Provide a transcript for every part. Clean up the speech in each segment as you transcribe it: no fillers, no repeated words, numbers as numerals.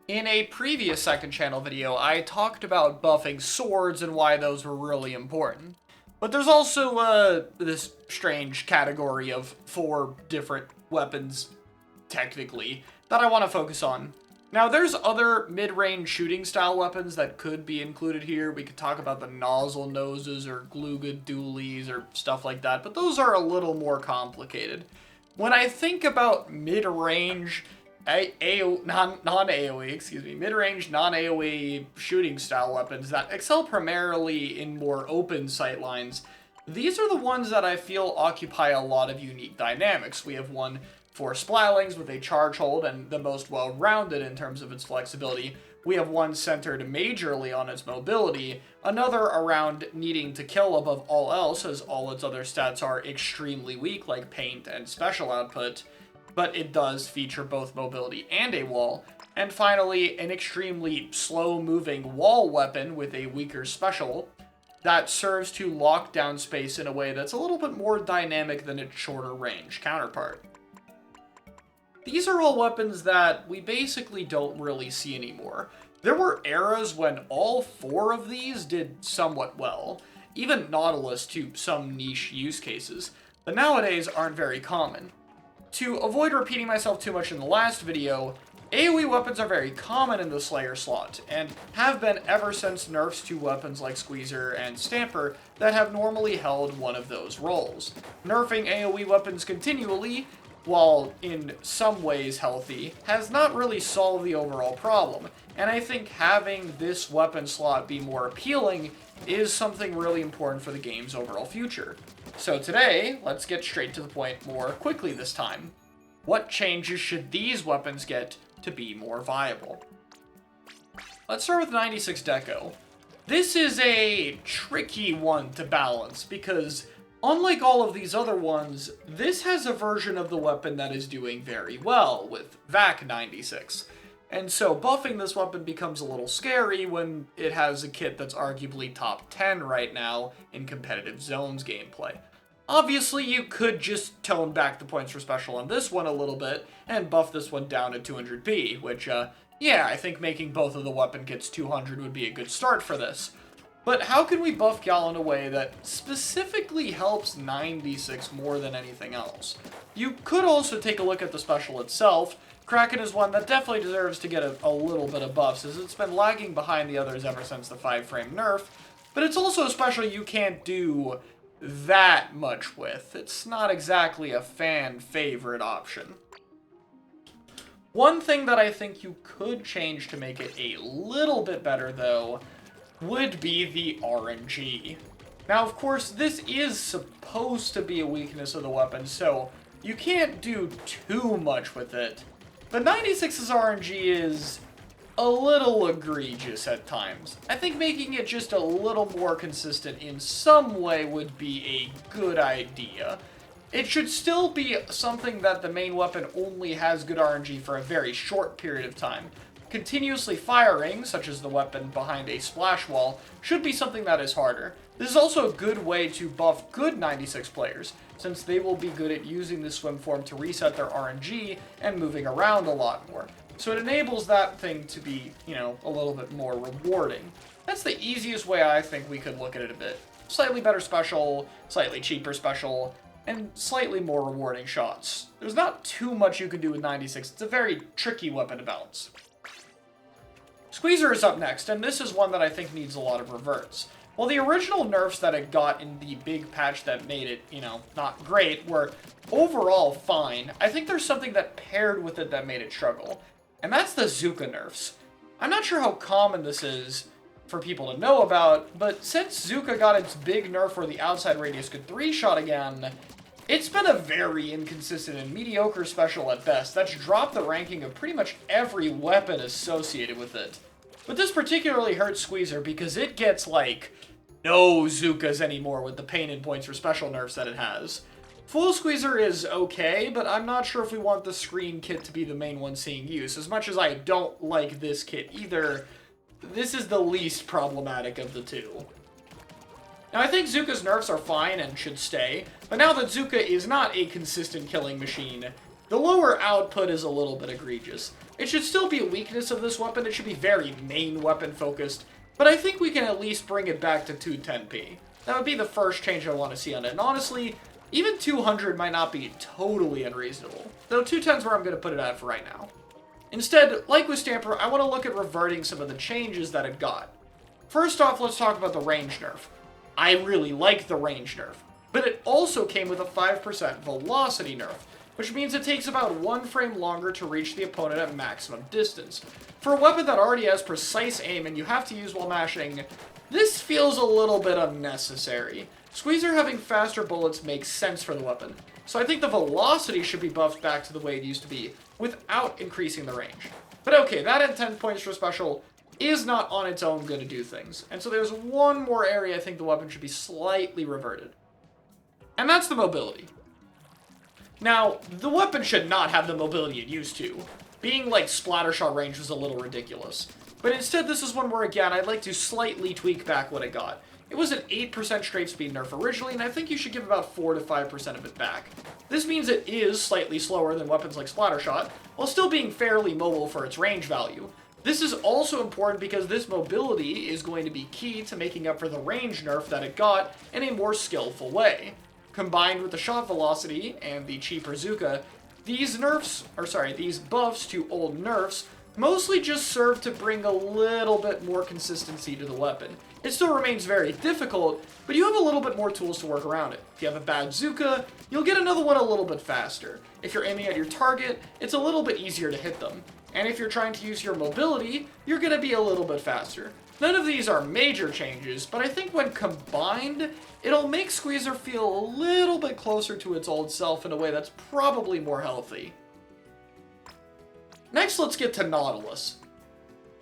In a previous second channel video, I talked about buffing swords and why those were really important. But there's also this strange category of 4 different weapons, technically, that I want to focus on. Now, there's other mid-range shooting style weapons that could be included here. We could talk about the nozzle noses or gluga dualies or stuff like that, but those are a little more complicated. When I think about mid-range mid-range non-AoE shooting style weapons that excel primarily in more open sightlines, these are the ones that I feel occupy a lot of unique dynamics. We have one for splattlings with a charge hold and the most well-rounded in terms of its flexibility. We have one centered majorly on its mobility, another around needing to kill above all else as all its other stats are extremely weak like paint and special output, but it does feature both mobility and a wall. And finally, an extremely slow-moving wall weapon with a weaker special that serves to lock down space in a way that's a little bit more dynamic than its shorter range counterpart. These are all weapons that we basically don't really see anymore. There were eras when all 4 of these did somewhat well, even Nautilus to some niche use cases, but nowadays aren't very common. To avoid repeating myself too much in the last video, AoE weapons are very common in the Slayer slot, and have been ever since nerfs to weapons like Squeezer and Stamper that have normally held one of those roles. Nerfing AoE weapons continually, while in some ways healthy, has not really solved the overall problem, and I think having this weapon slot be more appealing is something really important for the game's overall future. So today, let's get straight to the point more quickly this time. What changes should these weapons get to be more viable? Let's start with 96 Deco. This is a tricky one to balance because unlike all of these other ones, this has a version of the weapon that is doing very well with VAC 96. And so buffing this weapon becomes a little scary when it has a kit that's arguably top 10 right now in competitive zones gameplay. Obviously, you could just tone back the points for special on this one a little bit and buff this one down to 200p, which, yeah, I think making both of the weapon kits 200 would be a good start for this. But how can we buff Gal in a way that specifically helps 96 more than anything else? You could also take a look at the special itself. Kraken is one that definitely deserves to get a little bit of buffs, as it's been lagging behind the others ever since the 5-frame nerf, but it's also a special you can't do that much with. It's not exactly a fan favorite option. One thing that I think you could change to make it a little bit better, though, would be the RNG. Now, of course, this is supposed to be a weakness of the weapon, so you can't do too much with it. But 96's RNG is a little egregious at times. I think making it just a little more consistent in some way would be a good idea. It should still be something that the main weapon only has good RNG for a very short period of time. Continuously firing, such as the weapon behind a splash wall, should be something that is harder. This is also a good way to buff good 96 players, since they will be good at using the swim form to reset their RNG and moving around a lot more. So it enables that thing to be, a little bit more rewarding. That's the easiest way I think we could look at it a bit. Slightly better special, slightly cheaper special, and slightly more rewarding shots. There's not too much you can do with 96. It's a very tricky weapon to balance. Squeezer is up next, and this is one that I think needs a lot of reverts. While the original nerfs that it got in the big patch that made it, not great, were overall fine, I think there's something that paired with it that made it struggle, and that's the Zuka nerfs. I'm not sure how common this is for people to know about, but since Zuka got its big nerf where the outside radius could 3-shot again, it's been a very inconsistent and mediocre special at best that's dropped the ranking of pretty much every weapon associated with it. But this particularly hurts Squeezer because it gets, no Zukas anymore with the pain and points for special nerfs that it has. Full Squeezer is okay, but I'm not sure if we want the screen kit to be the main one seeing use. As much as I don't like this kit either, this is the least problematic of the two. Now, I think Zuka's nerfs are fine and should stay, but now that Zuka is not a consistent killing machine, The lower output is a little bit egregious. It should still be a weakness of this weapon. It should be very main weapon focused, but I think we can at least bring it back to 210p. That would be the first change I want to see on it. And honestly, even 200 might not be totally unreasonable, though 210 is where I'm going to put it at for right now. Instead, like with Stamper, I want to look at reverting some of the changes that it got. First off, let's talk about the range nerf. I really like the range nerf, but it also came with a 5% velocity nerf, which means it takes about 1 frame longer to reach the opponent at maximum distance. For a weapon that already has precise aim and you have to use while mashing, this feels a little bit unnecessary. Squeezer having faster bullets makes sense for the weapon, so I think the velocity should be buffed back to the way it used to be, without increasing the range. But okay, that at 10 points for special is not on its own going to do things, and so there's one more area I think the weapon should be slightly reverted. And that's the mobility. Now, the weapon should not have the mobility it used to. Being like Splattershot range was a little ridiculous. But instead, this is one where, again, I'd like to slightly tweak back what it got. It was an 8% strafe speed nerf originally, and I think you should give about 4 to 5% of it back. This means it is slightly slower than weapons like Splattershot, while still being fairly mobile for its range value. This is also important because this mobility is going to be key to making up for the range nerf that it got in a more skillful way. Combined with the shot velocity and the cheaper Zuka, these buffs to old nerfs mostly just serve to bring a little bit more consistency to the weapon. It still remains very difficult, but you have a little bit more tools to work around it. If you have a bad Zuka, you'll get another one a little bit faster. If you're aiming at your target, it's a little bit easier to hit them. And if you're trying to use your mobility, you're going to be a little bit faster. None of these are major changes, but I think when combined, it'll make Squeezer feel a little bit closer to its old self in a way that's probably more healthy. Next, let's get to Nautilus.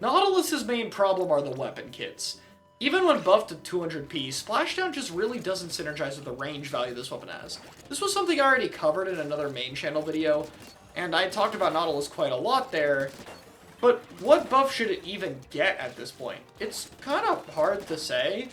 Nautilus's main problem are the weapon kits. Even when buffed to 200p, Splashdown just really doesn't synergize with the range value this weapon has. This was something I already covered in another main channel video, and I talked about Nautilus quite a lot there, but what buff should it even get at this point? It's kind of hard to say,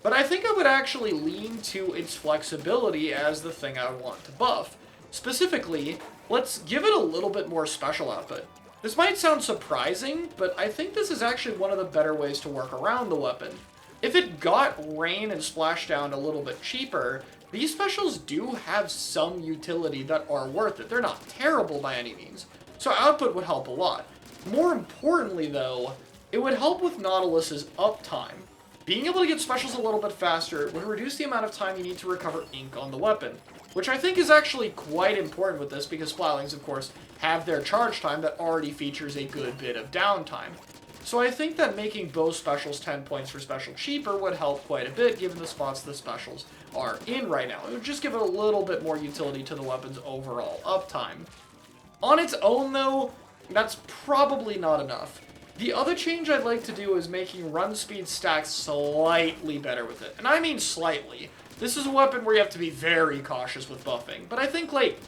but I think I would actually lean to its flexibility as the thing I would want to buff. Specifically, let's give it a little bit more special output. This might sound surprising, but I think this is actually one of the better ways to work around the weapon. If it got Rain and Splashdown a little bit cheaper, these specials do have some utility that are worth it. They're not terrible by any means, so output would help a lot. More importantly though, it would help with Nautilus's uptime. Being able to get specials a little bit faster would reduce the amount of time you need to recover ink on the weapon, which I think is actually quite important with this because Splatlings, of course, have their charge time that already features a good bit of downtime. So I think that making both specials 10 points for special cheaper would help quite a bit given the spots the specials are in right now. It would just give it a little bit more utility to the weapon's overall uptime. On its own though, that's probably not enough. The other change I'd like to do is making run speed stacks slightly better with it. And I mean slightly. This is a weapon where you have to be very cautious with buffing, but I think like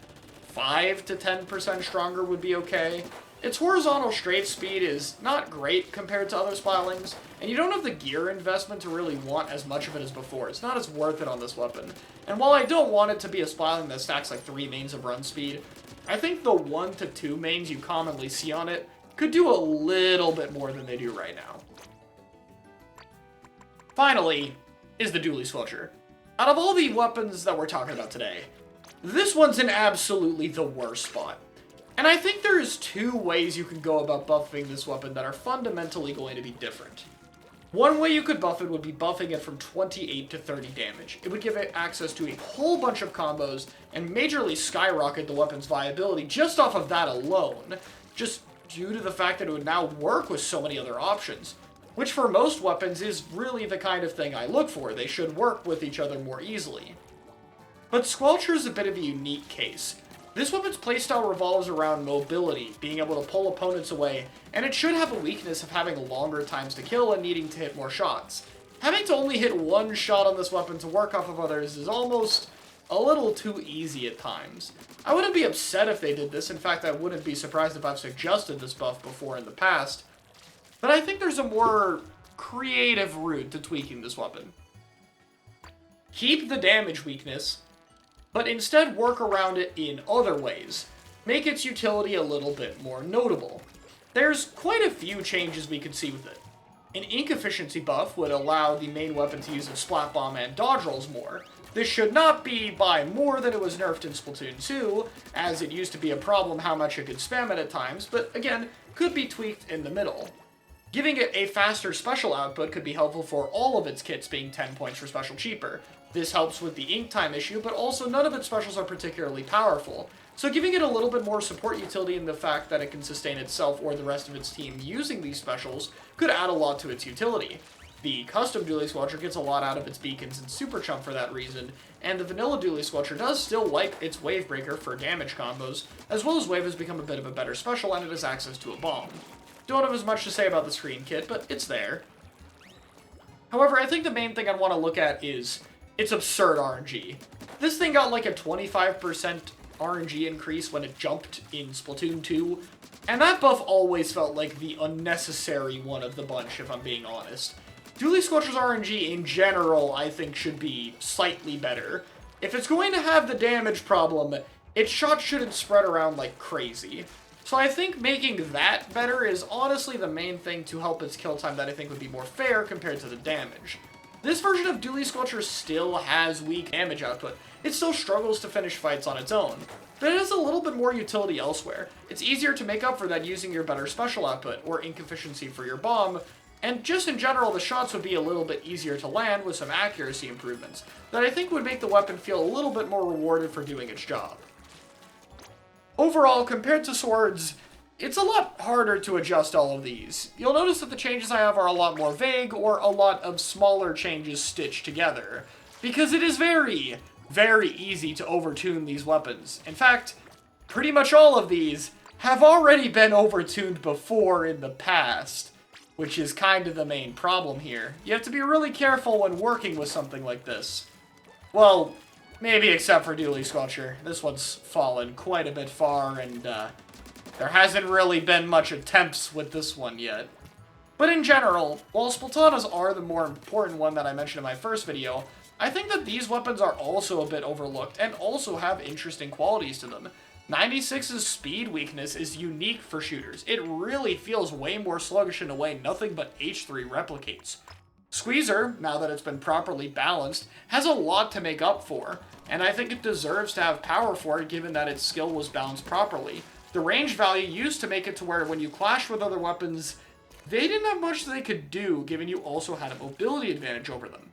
5 to 10% stronger would be okay. Its horizontal strafe speed is not great compared to other Splatlings, and you don't have the gear investment to really want as much of it as before. It's not as worth it on this weapon. And while I don't want it to be a Splatling that stacks like 3 mains of run speed, I think the 1 to 2 mains you commonly see on it could do a little bit more than they do right now. Finally, is the Dually Swelcher. Out of all the weapons that we're talking about today, this one's in absolutely the worst spot. And I think there's 2 ways you can go about buffing this weapon that are fundamentally going to be different. One way you could buff it would be buffing it from 28 to 30 damage. It would give it access to a whole bunch of combos and majorly skyrocket the weapon's viability just off of that alone, just due to the fact that it would now work with so many other options, which for most weapons is really the kind of thing I look for. They should work with each other more easily. But Squelcher is a bit of a unique case. This weapon's playstyle revolves around mobility, being able to pull opponents away, and it should have a weakness of having longer times to kill and needing to hit more shots. Having to only hit 1 shot on this weapon to work off of others is almost a little too easy at times. I wouldn't be upset if they did this. In fact, I wouldn't be surprised if I've suggested this buff before in the past. But I think there's a more creative route to tweaking this weapon. Keep the damage weakness, but instead work around it in other ways. make its utility a little bit more notable. There's quite a few changes we could see with it. An ink efficiency buff would allow the main weapon to use its splat bomb and dodge rolls more. This should not be by more than it was nerfed in Splatoon 2, as it used to be a problem how much it could spam it at times, but again, could be tweaked in the middle. Giving it a faster special output could be helpful for all of its kits being 10 points for special cheaper. This helps with the ink time issue, but also none of its specials are particularly powerful. So giving it a little bit more support utility in the fact that it can sustain itself or the rest of its team using these specials could add a lot to its utility. The custom Dually Squelcher gets a lot out of its beacons and Super Chump for that reason, and the vanilla Dually Squelcher does still like its Wave Breaker for damage combos, as well as Wave has become a bit of a better special and it has access to a bomb. Don't have as much to say about the screen kit, but it's there. However, I think the main thing I want to look at is its absurd RNG. This thing got like a 25% RNG increase when it jumped in Splatoon 2, and that buff always felt like the unnecessary one of the bunch, if I'm being honest. Dually Squelcher's RNG in general, I think, should be slightly better. If it's going to have the damage problem, its shots shouldn't spread around like crazy. So I think making that better is honestly the main thing to help its kill time that I think would be more fair compared to the damage. This version of Dually Squelcher still has weak damage output. It still struggles to finish fights on its own, but it has a little bit more utility elsewhere. It's easier to make up for that using your better special output, or ink efficiency for your bomb, and just in general, the shots would be a little bit easier to land with some accuracy improvements that I think would make the weapon feel a little bit more rewarded for doing its job. Overall, compared to swords, it's a lot harder to adjust all of these. You'll notice that the changes I have are a lot more vague, or a lot of smaller changes stitched together, because it is very, very easy to overtune these weapons. In fact, pretty much all of these have already been overtuned before in the past, which is kind of the main problem here. You have to be really careful when working with something like this. Well, maybe except for Dually Squelcher. This one's fallen quite a bit far, and there hasn't really been much attempts with this one yet. But in general, while Splatanas are the more important one that I mentioned in my first video, I think that these weapons are also a bit overlooked and also have interesting qualities to them. 96's speed weakness is unique for shooters. It really feels way more sluggish in a way nothing but H3 replicates. Squeezer, now that it's been properly balanced, has a lot to make up for, and I think it deserves to have power for it given that its skill was balanced properly. The range value used to make it to where when you clashed with other weapons, they didn't have much they could do given you also had a mobility advantage over them.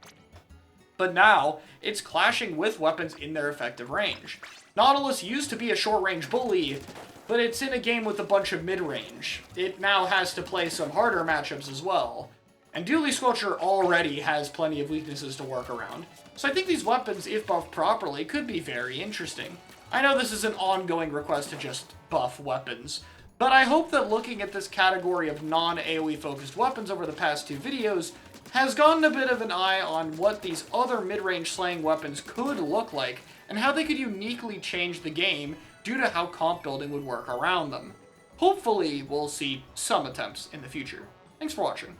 But now, it's clashing with weapons in their effective range. Nautilus used to be a short-range bully, but it's in a game with a bunch of mid-range. It now has to play some harder matchups as well. And Dually Squelcher already has plenty of weaknesses to work around. So I think these weapons, if buffed properly, could be very interesting. I know this is an ongoing request to just buff weapons, but I hope that looking at this category of non-AoE focused weapons over the past two videos has gotten a bit of an eye on what these other mid-range slaying weapons could look like, and how they could uniquely change the game due to how comp building would work around them. Hopefully, we'll see some attempts in the future. Thanks for watching.